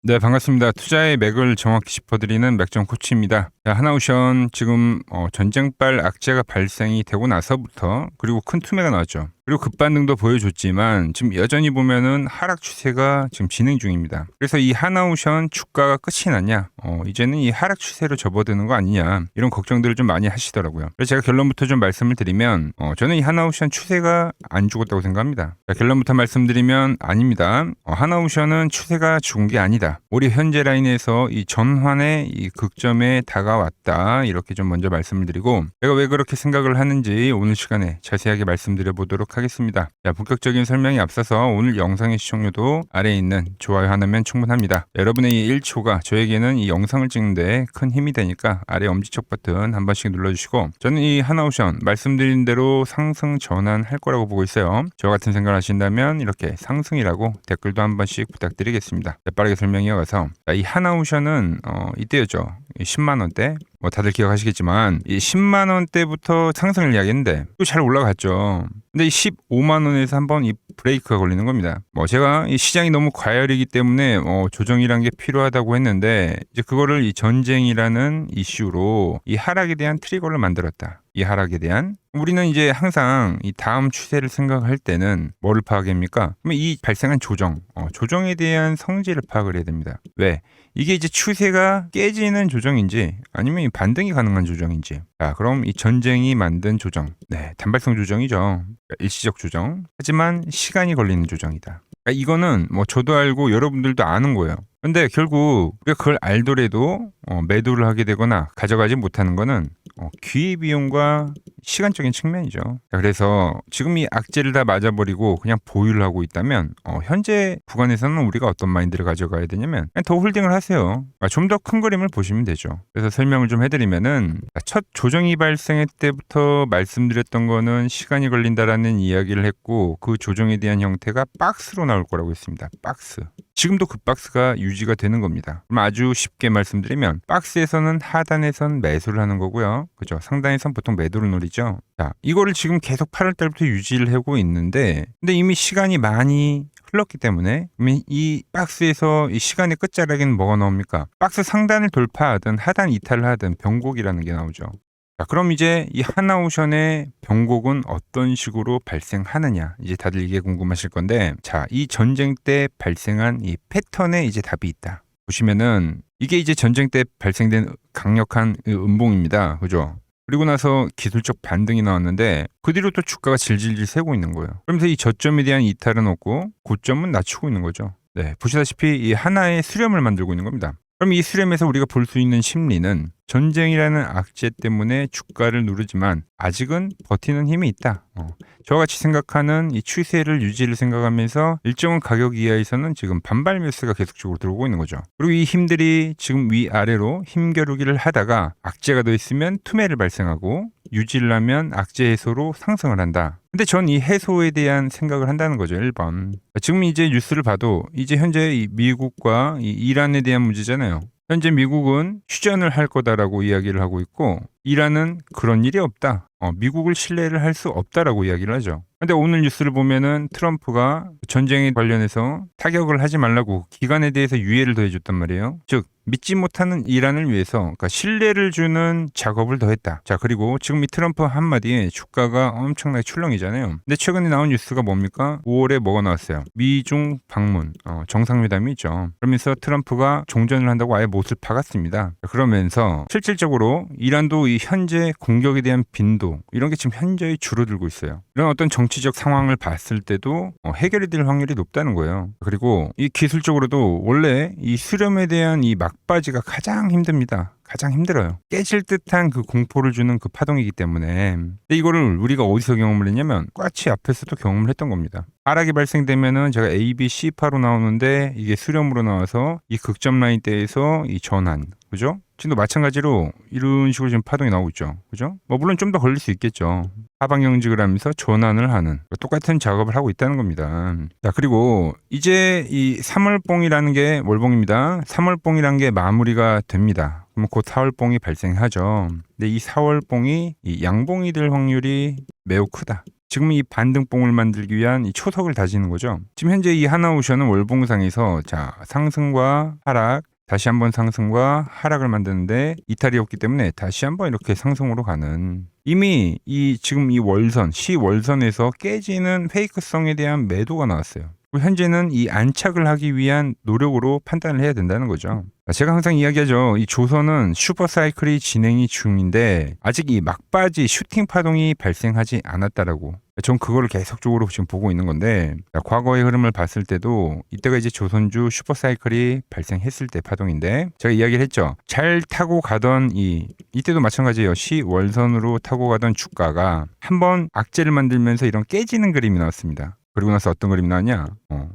네, 반갑습니다. 투자의 맥을 정확히 짚어드리는 맥정 코치입니다. 자, 하나오션 지금 전쟁발 악재가 발생이 되고 나서부터 그리고 큰 투매가 나왔죠. 그리고 급반등도 보여줬지만 지금 여전히 보면은 하락 추세가 지금 진행 중입니다. 그래서 이 하나오션 주가가 끝이 났냐? 이제는 이 하락 추세로 접어드는 거 아니냐? 이런 걱정들을 좀 많이 하시더라고요. 그래서 제가 결론부터 좀 말씀을 드리면 저는 이 하나오션 추세가 안 죽었다고 생각합니다. 자, 결론부터 말씀드리면 아닙니다. 하나오션은 추세가 죽은 게 아니다. 우리 현재 라인에서 이 전환의 이 극점에 다가왔다. 이렇게 좀 먼저 말씀을 드리고 제가 왜 그렇게 생각을 하는지 오늘 시간에 자세하게 말씀드려 보도록 하겠습니다. 자, 본격적인 설명에 앞서서 오늘 영상의 시청료도 아래에 있는 좋아요 하나면 충분합니다. 여러분의 이 1초가 저에게는 이 영상을 찍는데 큰 힘이 되니까 아래 엄지척 버튼 한 번씩 눌러주시고 저는 이 하나오션 말씀드린 대로 상승 전환할 거라고 보고 있어요. 저와 같은 생각을 하신다면 이렇게 상승이라고 댓글도 한 번씩 부탁드리겠습니다. 자, 빠르게 설명 이어가서 이 하나오션은 이때였죠. 10만원대 다들 기억하시겠지만 이 10만원대부터 상승을 이야기했는데 또 잘 올라갔죠. 근데 이 15만원에서 한번 이 브레이크가 걸리는 겁니다. 제가 이 시장이 너무 과열이기 때문에 조정이란 게 필요하다고 했는데 이제 그거를 이 전쟁이라는 이슈로 이 하락에 대한 트리거를 만들었다. 이 하락에 대한 우리는 이제 항상 이 다음 추세를 생각할 때는 뭐를 파악합니까? 그러면 이 발생한 조정에 대한 성질을 파악을 해야 됩니다. 왜? 이게 이제 추세가 깨지는 조정인지 아니면 이 반등이 가능한 조정인지. 자, 그럼 이 전쟁이 만든 조정. 네, 단발성 조정이죠. 일시적 조정. 하지만 시간이 걸리는 조정이다. 그러니까 이거는 저도 알고 여러분들도 아는 거예요. 근데 결국 우리가 그걸 알더라도 매도를 하게 되거나 가져가지 못하는 거는 기회비용과 시간적인 측면이죠. 그래서 지금 이 악재를 다 맞아버리고 그냥 보유를 하고 있다면 현재 구간에서는 우리가 어떤 마인드를 가져가야 되냐면 그냥 더 홀딩을 하세요. 좀 더 큰 그림을 보시면 되죠. 그래서 설명을 좀 해드리면은 첫 조정이 발생할 때부터 말씀드렸던 거는 시간이 걸린다라는 이야기를 했고 그 조정에 대한 형태가 박스로 나올 거라고 했습니다. 박스. 지금도 그 박스가 유지가 되는 겁니다. 그럼 아주 쉽게 말씀드리면 박스에서는 하단에선 매수를 하는 거고요. 그죠? 상단에선 보통 매도를 노리죠. 자, 이거를 지금 계속 8월 달부터 유지를 하고 있는데 근데 이미 시간이 많이 흘렀기 때문에 이 박스에서 이 시간의 끝자락에는 뭐가 나옵니까? 박스 상단을 돌파하든 하단 이탈을 하든 변곡이라는 게 나오죠. 자, 그럼 이제 이 하나오션의 변곡은 어떤 식으로 발생하느냐 이제 다들 이게 궁금하실 건데 자, 이 전쟁 때 발생한 이 패턴에 이제 답이 있다. 보시면은 이게 이제 전쟁 때 발생된 강력한 음봉입니다. 그죠? 그리고 나서 기술적 반등이 나왔는데 그 뒤로 또 주가가 질질질 세고 있는 거예요. 그러면서 이 저점에 대한 이탈은 없고 고점은 낮추고 있는 거죠. 네, 보시다시피 이 하나의 수렴을 만들고 있는 겁니다. 그럼 이 수렴에서 우리가 볼 수 있는 심리는 전쟁이라는 악재 때문에 주가를 누르지만 아직은 버티는 힘이 있다. 저와 같이 생각하는 이 추세를 유지를 생각하면서 일정한 가격 이하에서는 지금 반발 매수가 계속적으로 들어오고 있는 거죠. 그리고 이 힘들이 지금 위아래로 힘겨루기를 하다가 악재가 더 있으면 투매를 발생하고 유지를 하면 악재 해소로 상승을 한다. 근데 전 이 해소에 대한 생각을 한다는 거죠. 1번. 지금 이제 뉴스를 봐도 이제 현재 이 미국과 이 이란에 대한 문제잖아요. 현재 미국은 휴전을 할 거다라고 이야기를 하고 있고 이란은 그런 일이 없다. 미국을 신뢰를 할 수 없다라고 이야기를 하죠. 근데 오늘 뉴스를 보면은 트럼프가 전쟁에 관련해서 타격을 하지 말라고 기간에 대해서 유예를 더해줬단 말이에요. 즉 믿지 못하는 이란을 위해서 그러니까 신뢰를 주는 작업을 더했다. 자, 그리고 지금 이 트럼프 한마디에 주가가 엄청나게 출렁이잖아요. 근데 최근에 나온 뉴스가 뭡니까? 5월에 뭐가 나왔어요? 미중 방문 정상회담이 있죠. 그러면서 트럼프가 종전을 한다고 아예 못을 박았습니다. 그러면서 실질적으로 이란도 이 현재 공격에 대한 빈도 이런 게 지금 현저히 줄어들고 있어요. 이런 어떤 정치적 상황을 봤을 때도 해결이 될 확률이 높다는 거예요. 그리고 이 기술적으로도 원래 이 수렴에 대한 이 막바지가 가장 힘듭니다. 가장 힘들어요. 깨질 듯한 그 공포를 주는 그 파동이기 때문에. 근데 이거를 우리가 어디서 경험을 했냐면 꽈치 앞에서도 경험을 했던 겁니다. 하락이 발생되면은 제가 A, B, C파로 나오는데 이게 수렴으로 나와서 이 극점 라인대에서 이 전환. 그죠? 지금도 마찬가지로 이런 식으로 지금 파동이 나오고 있죠. 그죠? 물론 좀 더 걸릴 수 있겠죠. 하방 경직을 하면서 전환을 하는 똑같은 작업을 하고 있다는 겁니다. 자, 그리고 이제 이 3월봉이라는 게 월봉입니다. 3월봉이라는 게 마무리가 됩니다. 그럼 곧 4월봉이 발생하죠. 근데 이 4월봉이 이 양봉이 될 확률이 매우 크다. 지금 이 반등봉을 만들기 위한 이 초석을 다지는 거죠. 지금 현재 이 하나오션은 월봉상에서 자 상승과 하락, 다시 한번 상승과 하락을 만드는데 이탈이 없기 때문에 다시 한번 이렇게 상승으로 가는, 이미 이 지금 이 월선 시월선에서 깨지는 페이크성에 대한 매도가 나왔어요. 현재는 이 안착을 하기 위한 노력으로 판단을 해야 된다는 거죠. 제가 항상 이야기하죠. 이 조선은 슈퍼사이클이 진행이 중인데 아직 이 막바지 슈팅 파동이 발생하지 않았다라고. 전 그거를 계속적으로 지금 보고 있는 건데, 과거의 흐름을 봤을 때도 이때가 이제 조선주 슈퍼사이클이 발생했을 때 파동인데, 제가 이야기를 했죠. 잘 타고 가던 이때도 마찬가지예요. 시월선으로 타고 가던 주가가 한번 악재를 만들면서 이런 깨지는 그림이 나왔습니다. 그리고 나서 어떤 그림이 나왔냐?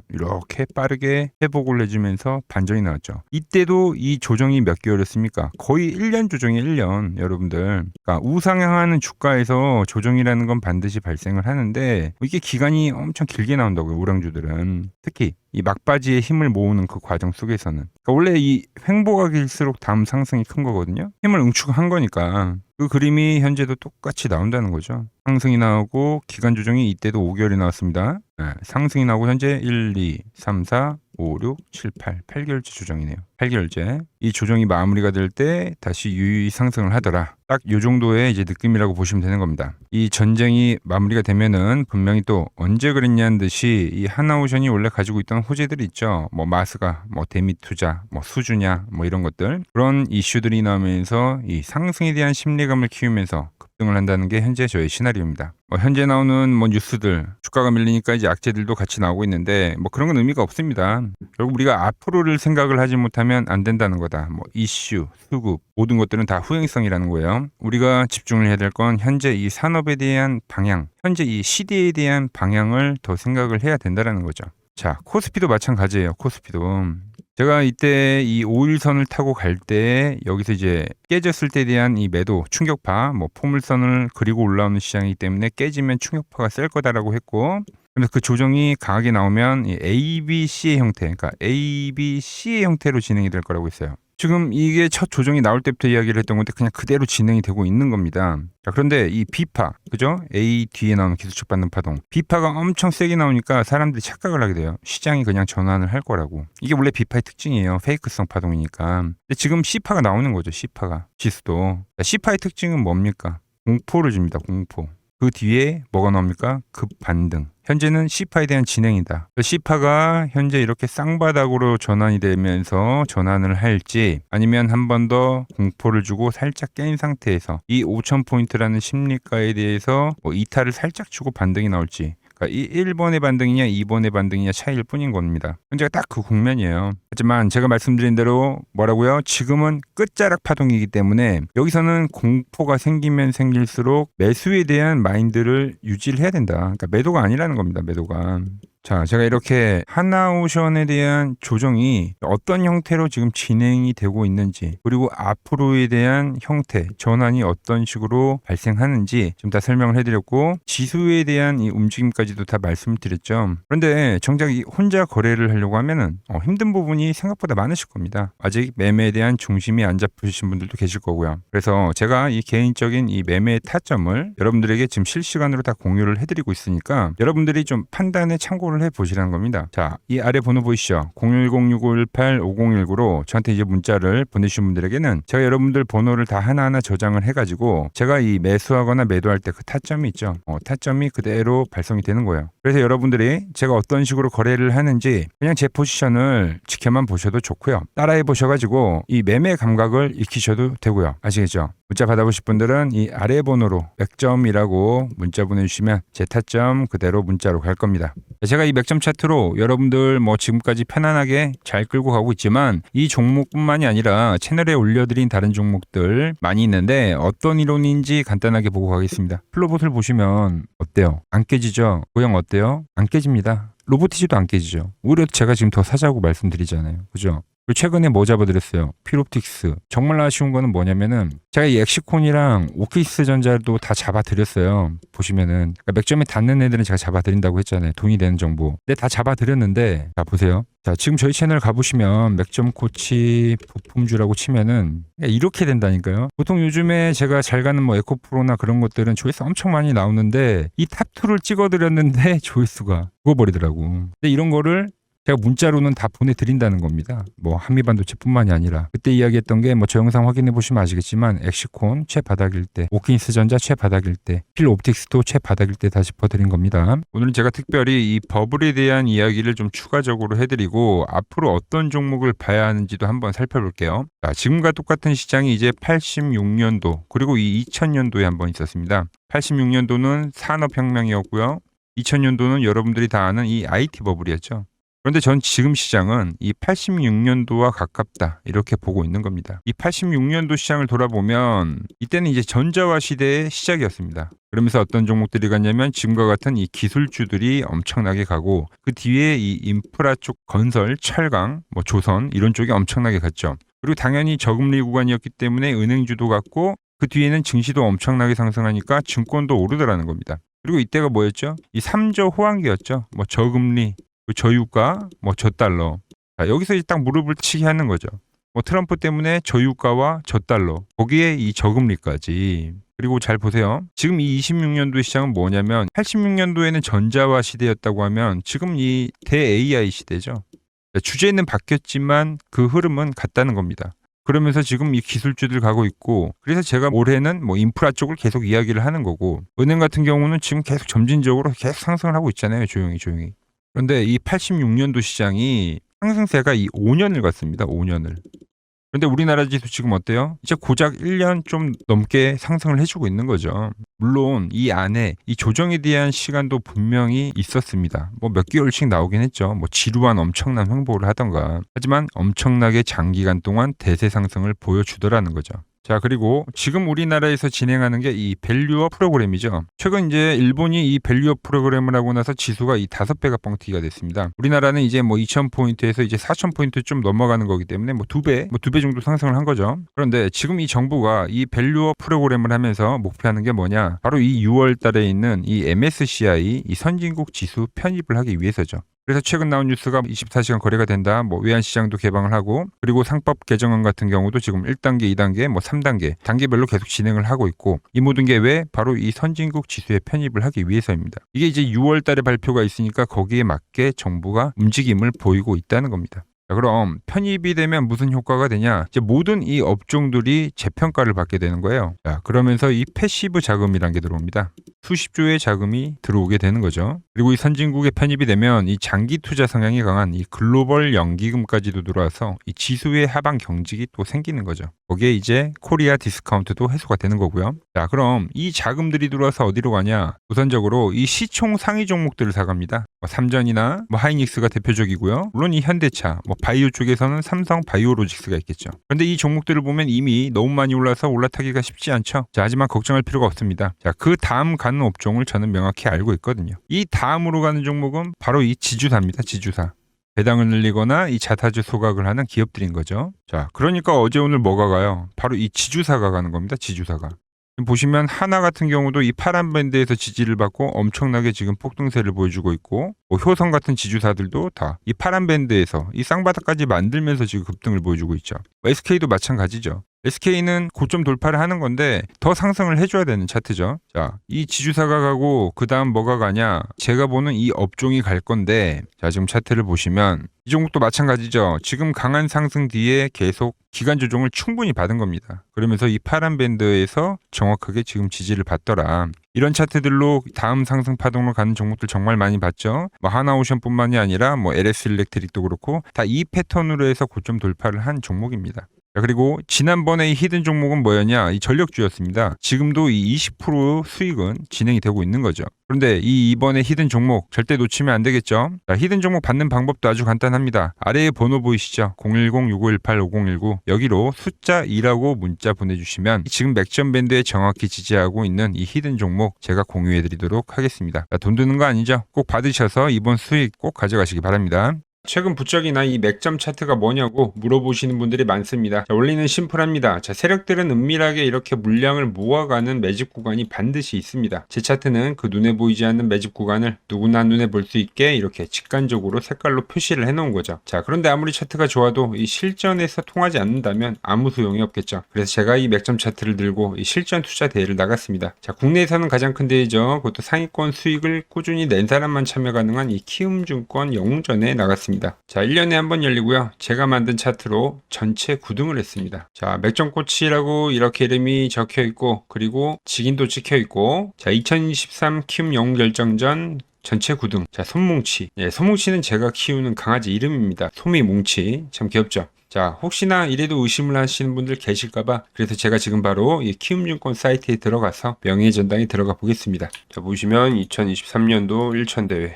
이렇게 빠르게 회복을 해주면서 반전이 나왔죠. 이때도 이 조정이 몇 개월이었습니까? 거의 1년 조정이 1년, 여러분들. 그러니까 우상향하는 주가에서 조정이라는 건 반드시 발생을 하는데 이게 기간이 엄청 길게 나온다고요. 우량주들은. 특히 이 막바지에 힘을 모으는 그 과정 속에서는. 그러니까 원래 이 횡보가 길수록 다음 상승이 큰 거거든요. 힘을 응축한 거니까. 그 그림이 현재도 똑같이 나온다는 거죠. 상승이 나오고 기간 조정이 이때도 5개월이 나왔습니다. 상승이 나오고 현재 1, 2, 3, 4, 5, 6, 7, 8, 8개월째 조정이네요. 8개월째. 이 조정이 마무리가 될 때 다시 유의 상승을 하더라. 딱 이 정도의 이제 느낌이라고 보시면 되는 겁니다. 이 전쟁이 마무리가 되면은 분명히 또 언제 그랬냐는 듯이 이 하나오션이 원래 가지고 있던 호재들이 있죠. 뭐 마스가, 뭐 대미 투자, 뭐 수주냐, 뭐 이런 것들. 그런 이슈들이 나오면서 이 상승에 대한 심리감을 키우면서 등을 한다는 게 현재 저의 시나리오입니다. 현재 나오는 뭐 뉴스들, 주가가 밀리니까 이제 악재들도 같이 나오고 있는데 뭐 그런 건 의미가 없습니다. 결국 우리가 앞으로를 생각을 하지 못하면 안 된다는 거다. 뭐 이슈, 수급, 모든 것들은 다 후행성이라는 거예요. 우리가 집중을 해야 될 건 현재 이 산업에 대한 방향, 현재 이 시대에 대한 방향을 더 생각을 해야 된다는 거죠. 자, 코스피도 마찬가지예요. 코스피도. 제가 이때 이 5일선을 타고 갈 때 여기서 이제 깨졌을 때에 대한 이 매도 충격파, 뭐 포물선을 그리고 올라오는 시장이기 때문에 깨지면 충격파가 셀 거다라고 했고, 그래서 그 조정이 강하게 나오면 이 ABC의 형태, 그러니까 ABC의 형태로 진행이 될 거라고 했어요. 지금 이게 첫 조정이 나올 때부터 이야기를 했던 건데 그냥 그대로 진행이 되고 있는 겁니다. 자, 그런데 이 B파, 그죠? A 뒤에 나오는 기술적 반등 파동. B파가 엄청 세게 나오니까 사람들이 착각을 하게 돼요. 시장이 그냥 전환을 할 거라고. 이게 원래 B파의 특징이에요. 페이크성 파동이니까. 근데 지금 C파가 나오는 거죠. C파가. 지수도. 자, C파의 특징은 뭡니까? 공포를 줍니다. 공포. 그 뒤에 뭐가 나옵니까? 급반등. 현재는 C파에 대한 진행이다. C파가 현재 이렇게 쌍바닥으로 전환이 되면서 전환을 할지, 아니면 한 번 더 공포를 주고 살짝 깬 상태에서 이 5,000포인트라는 심리가에 대해서 뭐 이탈을 살짝 주고 반등이 나올지, 그러니까 이 1번의 반등이냐 2번의 반등이냐 차이일 뿐인 겁니다. 현재가 딱 그 국면이에요. 하지만 제가 말씀드린 대로 뭐라고요? 지금은 끝자락 파동이기 때문에 여기서는 공포가 생기면 생길수록 매수에 대한 마인드를 유지를 해야 된다. 그러니까 매도가 아니라는 겁니다. 매도가. 자, 제가 이렇게 하나오션에 대한 조정이 어떤 형태로 지금 진행이 되고 있는지, 그리고 앞으로에 대한 형태, 전환이 어떤 식으로 발생하는지 좀 다 설명을 해드렸고, 지수에 대한 이 움직임까지도 다 말씀을 드렸죠. 그런데 정작 이 혼자 거래를 하려고 하면은 힘든 부분이 생각보다 많으실 겁니다. 아직 매매에 대한 중심이 안 잡히신 분들도 계실 거고요. 그래서 제가 이 개인적인 이 매매의 타점을 여러분들에게 지금 실시간으로 다 공유를 해드리고 있으니까 여러분들이 좀 판단에 참고를 해보시라는 겁니다. 자, 이 아래 번호 보이시죠? 010-6518-5019로 저한테 이제 문자를 보내주신 분들에게는 제가 여러분들 번호를 다 하나하나 저장을 해가지고 제가 이 매수하거나 매도할 때 그 타점이 있죠. 타점이 그대로 발송이 되는 거예요. 그래서 여러분들이 제가 어떤 식으로 거래를 하는지 그냥 제 포지션을 지켜만 보셔도 좋고요. 따라해 보셔가지고 이 매매 감각을 익히셔도 되고요. 아시겠죠? 문자 받아보실 분들은 이 아래 번호로 맥점이라고 문자 보내주시면 제 타점 그대로 문자로 갈 겁니다. 제가 이 맥점 차트로 여러분들 뭐 지금까지 편안하게 잘 끌고 가고 있지만 이 종목뿐만이 아니라 채널에 올려드린 다른 종목들 많이 있는데 어떤 이론인지 간단하게 보고 가겠습니다. 플로봇을 보시면 어때요? 안 깨지죠? 모양 어때요? 안 깨집니다. 로보티지도 안 깨지죠. 오히려 제가 지금 더 사자고 말씀드리잖아요. 그죠? 그리고 최근에 뭐 잡아드렸어요? 필옵틱스. 정말 아쉬운 거는 뭐냐면은 제가 이 엑시콘이랑 오키스 전자도 다 잡아드렸어요. 보시면은 그러니까 맥점에 닿는 애들은 제가 잡아드린다고 했잖아요. 돈이 되는 정보. 근데 다 잡아드렸는데 자 보세요. 자 지금 저희 채널 가보시면 맥점 코치 부품주라고 치면은 이렇게 된다니까요. 보통 요즘에 제가 잘 가는 뭐 에코프로나 그런 것들은 조회수 엄청 많이 나오는데 이 탑2를 찍어드렸는데 조회수가 죽어버리더라고. 근데 이런 거를 제가 문자로는 다 보내드린다는 겁니다. 뭐 한미반도체뿐만이 아니라 그때 이야기했던 게 뭐 저 영상 확인해 보시면 아시겠지만 엑시콘 최바닥일 때, 오킨스 전자 최바닥일 때, 필옵틱스도 최바닥일 때 다 짚어드린 겁니다. 오늘은 제가 특별히 이 버블에 대한 이야기를 좀 추가적으로 해드리고 앞으로 어떤 종목을 봐야 하는지도 한번 살펴볼게요. 자, 지금과 똑같은 시장이 이제 86년도 그리고 이 2000년도에 한번 있었습니다. 86년도는 산업혁명이었고요. 2000년도는 여러분들이 다 아는 이 IT 버블이었죠. 그런데 전 지금 시장은 이 86년도와 가깝다 이렇게 보고 있는 겁니다. 이 86년도 시장을 돌아보면 이때는 이제 전자화 시대의 시작이었습니다. 그러면서 어떤 종목들이 갔냐면 지금과 같은 이 기술주들이 엄청나게 가고 그 뒤에 이 인프라 쪽 건설, 철강, 뭐 조선 이런 쪽이 엄청나게 갔죠. 그리고 당연히 저금리 구간이었기 때문에 은행주도 갔고 그 뒤에는 증시도 엄청나게 상승하니까 증권도 오르더라는 겁니다. 그리고 이때가 뭐였죠? 이 3조 호황기였죠. 뭐 저금리 저유가, 뭐 저달러. 자, 여기서 이제 딱 무릎을 치게 하는 거죠. 뭐 트럼프 때문에 저유가와 저달러, 거기에 이 저금리까지. 그리고 잘 보세요. 지금 이 26년도 시장은 뭐냐면 86년도에는 전자화 시대였다고 하면 지금 이 대 AI 시대죠. 주제는 바뀌었지만 그 흐름은 같다는 겁니다. 그러면서 지금 이 기술주들 가고 있고 그래서 제가 올해는 뭐 인프라 쪽을 계속 이야기를 하는 거고 은행 같은 경우는 지금 계속 점진적으로 계속 상승을 하고 있잖아요. 조용히. 그런데 이 86년도 시장이 상승세가 이 5년을 갔습니다. 5년을. 그런데 우리나라 지수 지금 어때요? 이제 고작 1년 좀 넘게 상승을 해주고 있는 거죠. 물론 이 안에 이 조정에 대한 시간도 분명히 있었습니다. 뭐 몇 개월씩 나오긴 했죠. 뭐 지루한 엄청난 횡보를 하던가. 하지만 엄청나게 장기간 동안 대세 상승을 보여주더라는 거죠. 자, 그리고 지금 우리나라에서 진행하는 게 이 밸류업 프로그램이죠. 최근 이제 일본이 이 밸류업 프로그램을 하고 나서 지수가 이 5배가 뻥튀기가 됐습니다. 우리나라는 이제 뭐 2000포인트에서 이제 4000포인트 좀 넘어가는 거기 때문에 뭐 2배 정도 상승을 한 거죠. 그런데 지금 이 정부가 이 밸류업 프로그램을 하면서 목표하는 게 뭐냐? 바로 이 6월 달에 있는 이 MSCI 이 선진국 지수 편입을 하기 위해서죠. 그래서 최근 나온 뉴스가 24시간 거래가 된다. 뭐 외환시장도 개방을 하고 그리고 상법 개정안 같은 경우도 지금 1단계, 2단계, 뭐 3단계 단계별로 계속 진행을 하고 있고 이 모든 게 왜? 바로 이 선진국 지수에 편입을 하기 위해서입니다. 이게 이제 6월 달에 발표가 있으니까 거기에 맞게 정부가 움직임을 보이고 있다는 겁니다. 자, 그럼 편입이 되면 무슨 효과가 되냐? 이제 모든 이 업종들이 재평가를 받게 되는 거예요. 자, 그러면서 이 패시브 자금이란 게 들어옵니다. 수십조의 자금이 들어오게 되는 거죠. 그리고 이 선진국에 편입이 되면 이 장기 투자 성향이 강한 이 글로벌 연기금까지도 들어와서 이 지수의 하방 경직이 또 생기는 거죠. 거기에 이제 코리아 디스카운트도 해소가 되는 거고요. 자, 그럼 이 자금들이 들어와서 어디로 가냐? 우선적으로 이 시총 상위 종목들을 사갑니다. 뭐 삼전이나 뭐 하이닉스가 대표적이고요. 물론 이 현대차, 뭐 바이오 쪽에서는 삼성 바이오로직스가 있겠죠. 그런데 이 종목들을 보면 이미 너무 많이 올라서 올라타기가 쉽지 않죠. 자, 하지만 걱정할 필요가 없습니다. 자, 그 다음 가는 업종을 저는 명확히 알고 있거든요. 이 다음으로 가는 종목은 바로 이 지주사입니다. 지주사. 배당을 늘리거나 이 자사주 소각을 하는 기업들인 거죠. 자, 그러니까 어제 오늘 뭐가 가요? 바로 이 지주사가 가는 겁니다. 지주사가. 보시면 하나 같은 경우도 이 파란 밴드에서 지지를 받고 엄청나게 지금 폭등세를 보여주고 있고 뭐 효성 같은 지주사들도 다 이 파란 밴드에서 이 쌍바닥까지 만들면서 지금 급등을 보여주고 있죠. SK도 마찬가지죠. SK는 고점 돌파를 하는 건데 더 상승을 해줘야 되는 차트죠. 자, 이 지주사가 가고 그 다음 뭐가 가냐? 제가 보는 이 업종이 갈 건데 자, 지금 차트를 보시면 이 종목도 마찬가지죠. 지금 강한 상승 뒤에 계속 기간 조정을 충분히 받은 겁니다. 그러면서 이 파란 밴드에서 정확하게 지금 지지를 받더라. 이런 차트들로 다음 상승 파동으로 가는 종목들 정말 많이 봤죠. 뭐 하나오션뿐만이 아니라 뭐 LS 일렉트릭도 그렇고 다 이 패턴으로 해서 고점 돌파를 한 종목입니다. 자, 그리고 지난번에 이 히든 종목은 뭐였냐? 이 전력주였습니다. 지금도 이 20% 수익은 진행이 되고 있는 거죠. 그런데 이번에 히든 종목 절대 놓치면 안 되겠죠? 자, 히든 종목 받는 방법도 아주 간단합니다. 아래에 번호 보이시죠? 010-6518-5019 여기로 숫자 2라고 문자 보내주시면 지금 맥점 밴드에 정확히 지지하고 있는 이 히든 종목 제가 공유해드리도록 하겠습니다. 자, 돈 드는 거 아니죠? 꼭 받으셔서 이번 수익 꼭 가져가시기 바랍니다. 최근 부쩍이나 이 맥점 차트가 뭐냐고 물어보시는 분들이 많습니다. 자, 원리는 심플합니다. 자, 세력들은 은밀하게 이렇게 물량을 모아가는 매집 구간이 반드시 있습니다. 제 차트는 그 눈에 보이지 않는 매집 구간을 누구나 눈에 볼 수 있게 이렇게 직관적으로 색깔로 표시를 해놓은 거죠. 자, 그런데 아무리 차트가 좋아도 이 실전에서 통하지 않는다면 아무 소용이 없겠죠. 그래서 제가 이 맥점 차트를 들고 이 실전 투자 대회를 나갔습니다. 자, 국내에서는 가장 큰 대회죠. 그것도 상위권 수익을 꾸준히 낸 사람만 참여 가능한 이 키움증권 영웅전에 나갔습니다. 자, 1년에 한 번 열리고요. 제가 만든 차트로 전체 9등을 했습니다. 자, 맥점코치라고 이렇게 이름이 적혀 있고, 그리고 직인도 찍혀 있고, 자, 2023 키움 영웅 결정전 전체 9등. 자, 솜뭉치. 예, 솜뭉치는 제가 키우는 강아지 이름입니다. 솜이뭉치. 참 귀엽죠? 자, 혹시나 이래도 의심을 하시는 분들 계실까봐 그래서 제가 지금 바로 이 키움증권 사이트에 들어가서 명예의 전당에 들어가 보겠습니다. 자, 보시면 2023년도 1천대회.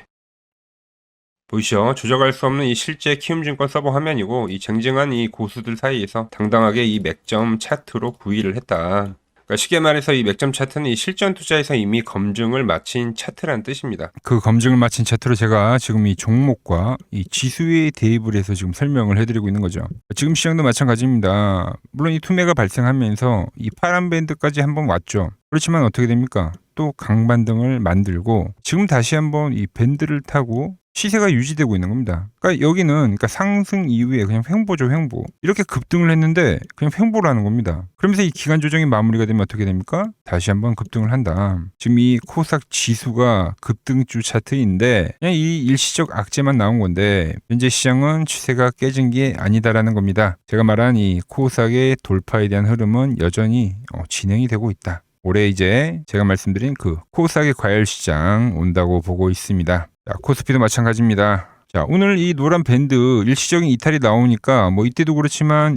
보이시죠? 조작할 수 없는 이 실제 키움증권 서버 화면이고, 이 쟁쟁한 이 고수들 사이에서 당당하게 이 맥점 차트로 구입을 했다. 그러니까 쉽게 말해서 이 맥점 차트는 이 실전 투자에서 이미 검증을 마친 차트란 뜻입니다. 그 검증을 마친 차트로 제가 지금 이 종목과 이 지수에 대입을 해서 지금 설명을 해드리고 있는 거죠. 지금 시장도 마찬가지입니다. 물론 이 투매가 발생하면서 이 파란 밴드까지 한번 왔죠. 그렇지만 어떻게 됩니까? 또 강반등을 만들고 지금 다시 한번 이 밴드를 타고 시세가 유지되고 있는 겁니다. 그러니까 여기는 그러니까 상승 이후에 그냥 횡보죠, 횡보. 이렇게 급등을 했는데 그냥 횡보를 하는 겁니다. 그러면서 이 기간 조정이 마무리가 되면 어떻게 됩니까? 다시 한번 급등을 한다. 지금 이 코스닥 지수가 급등주 차트인데 그냥 이 일시적 악재만 나온 건데 현재 시장은 추세가 깨진 게 아니다라는 겁니다. 제가 말한 이 코스닥의 돌파에 대한 흐름은 여전히 진행이 되고 있다. 올해 이제 제가 말씀드린 그 코스닥의 과열시장 온다고 보고 있습니다. 자, 코스피도 마찬가지입니다. 자, 오늘 이 노란 밴드 일시적인 이탈이 나오니까 뭐 이때도 그렇지만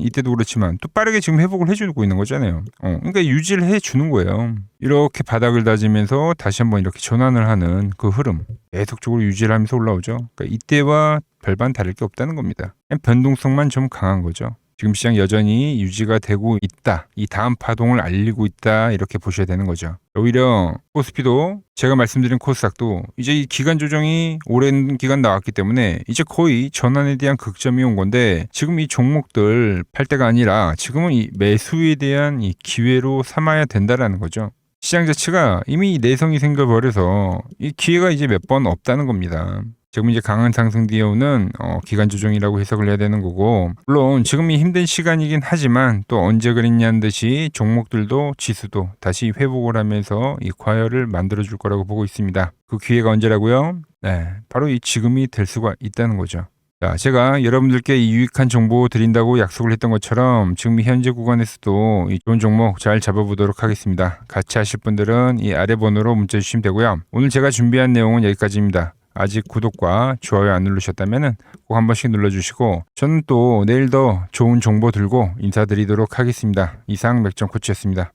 또 빠르게 지금 회복을 해주고 있는 거잖아요. 그러니까 유지를 해주는 거예요. 이렇게 바닥을 다지면서 다시 한번 이렇게 전환을 하는 그 흐름 계속적으로 유지를 하면서 올라오죠. 그러니까 이때와 별반 다를 게 없다는 겁니다. 그냥 변동성만 좀 강한 거죠. 지금 시장 여전히 유지가 되고 있다. 이 다음 파동을 알리고 있다. 이렇게 보셔야 되는 거죠. 오히려 코스피도 제가 말씀드린 코스닥도 이제 이 기간 조정이 오랜 기간 나왔기 때문에 이제 거의 전환에 대한 극점이 온 건데 지금 이 종목들 팔 때가 아니라 지금은 이 매수에 대한 이 기회로 삼아야 된다라는 거죠. 시장 자체가 이미 내성이 생겨버려서 이 기회가 이제 몇 번 없다는 겁니다. 지금 이제 강한 상승 뒤에 오는 기간 조정이라고 해석을 해야 되는 거고, 물론 지금이 힘든 시간이긴 하지만 또 언제 그랬냐는 듯이 종목들도 지수도 다시 회복을 하면서 이 과열을 만들어 줄 거라고 보고 있습니다. 그 기회가 언제라고요? 네, 바로 이 지금이 될 수가 있다는 거죠. 자, 제가 여러분들께 이 유익한 정보 드린다고 약속을 했던 것처럼 지금 현재 구간에서도 이 좋은 종목 잘 잡아보도록 하겠습니다. 같이 하실 분들은 이 아래 번호로 문자 주시면 되고요. 오늘 제가 준비한 내용은 여기까지입니다. 아직 구독과 좋아요 안 누르셨다면 꼭 한 번씩 눌러주시고 저는 또 내일 더 좋은 정보 들고 인사드리도록 하겠습니다. 이상 맥점 코치였습니다.